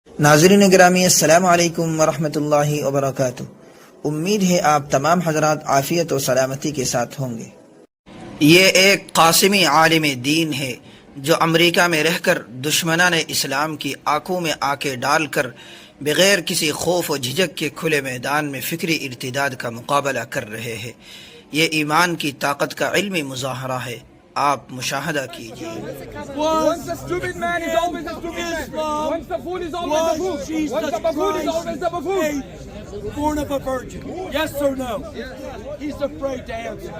नाज़रीन गिरामी अस्सलाम वालेकुम वरहमतुल्लाहि वबरकातुह। उम्मीद है आप तमाम हजरात आफियत और सलामती के साथ होंगे। ये एक कासिमी आलिम दीन है जो अमेरिका में रहकर दुश्मनाने इस्लाम की आंखों में आंखें डालकर बग़ैर किसी खौफ और झिझक के खुले मैदान में फ़िक्री इर्तिदाद का मुकाबला कर रहे हैं। ये ईमान की ताकत का इल्मी मुज़ाहरा है, आप मुशाहदा कीजिए। Once a stupid man is always a stupid man. Once the fool is always the fool. Once the buffoon is always the buffoon. Born of a virgin. Yes or no? He's afraid to answer.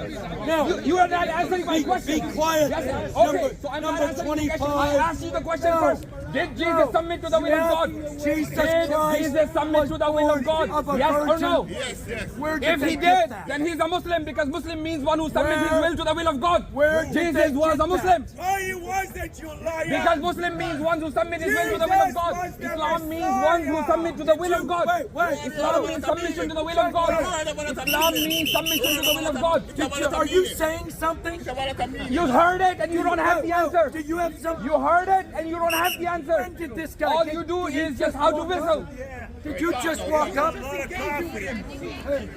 No. You are not answering my question. Be quiet. Yes, okay, so I'm not number answering the 25. question. I asked you the question first. Did Jesus submit to the will of God? Jesus Did Christ Jesus submit to the will of God? Yes or no? Where If he did, then he's a Muslim, because Muslim means one who submits his will to the will of God. Jesus was a Muslim. Oh, he wasn't, you liar. Because Muslim means one who submits his will to the will of God. Islam means one who submits to the will of God. Islam means submission to the will of God. Islam means submission to the will of God. Are you saying something? You heard it and you don't have the answer. Do you have something? You heard it and you don't have the answer. When did this guy All get- you do is just how to whistle. Did you just walk up?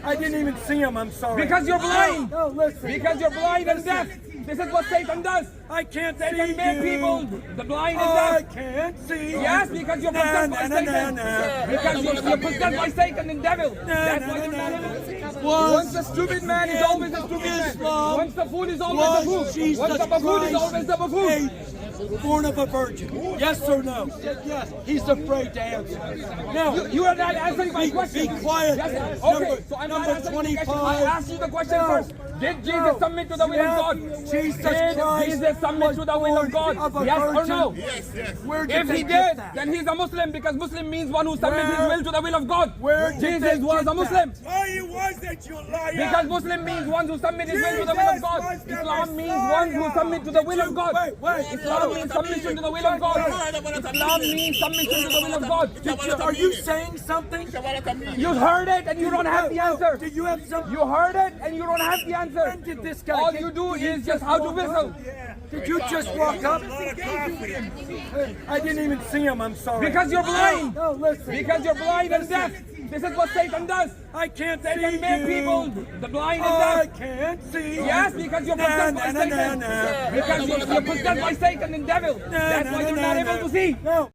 I didn't even see him, I'm sorry. Because you're blind. No, listen. Because you're blind and deaf. This is what Satan does. I can't see Satan made you. people the blind and I deaf. can't see you. Yes, because you're possessed by Satan. Because you're possessed by Satan and devil. That's why you're not able. Once a stupid man is always a stupid man. Once the fool is always the fool. Once the buffoon is always the buffoon. Born of a virgin. Yes or no? Yes. He's afraid to answer. No. You are not answering my question. Be quiet. Yes, okay, so I'm not number answering the question. 25. I asked you the question first. Did Jesus submit to the will of God? Jesus Did Christ Jesus submit to the will of God? of a Yes or virgin? no? Where did If they he get did, that? then he's a Muslim, because Muslim means one who submits his Where- will to the will of God. Where did Jesus they was get a Muslim. that? Oh, he wasn't, you liar. Because Muslim means one who submits his will to the will of God. Jesus was the Islam means Messiah. one who submits to the will of God. Wait. Islam means submission to the will of God. Islam means submission to the will of God. Are you saying something? You heard it and you don't have the answer. Do you have something? You heard it and you don't have the answer. When did this guy All get- you do did he is just how to walk up? whistle. Did you just walk up? I didn't even see him, I'm sorry. Because you're blind. No, listen. Because you're blind and deaf. This is what Satan does. I can't see Satan made you. people the blind and I deaf. can't see you. Yes, because you're possessed by Satan. Because you're possessed by Satan and devil. That's why you're not able to see. No.